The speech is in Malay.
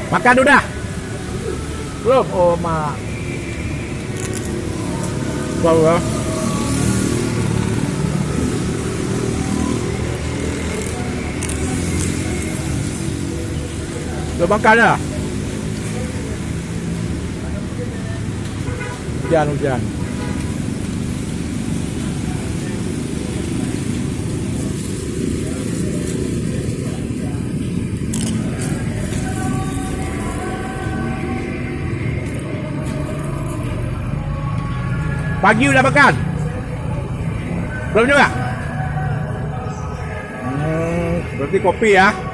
Makan udah? Belum? Oh, mak. Baru ya? Belum makan dah? Hujan. Pagi udah makan? Belum juga? Berarti kopi ya?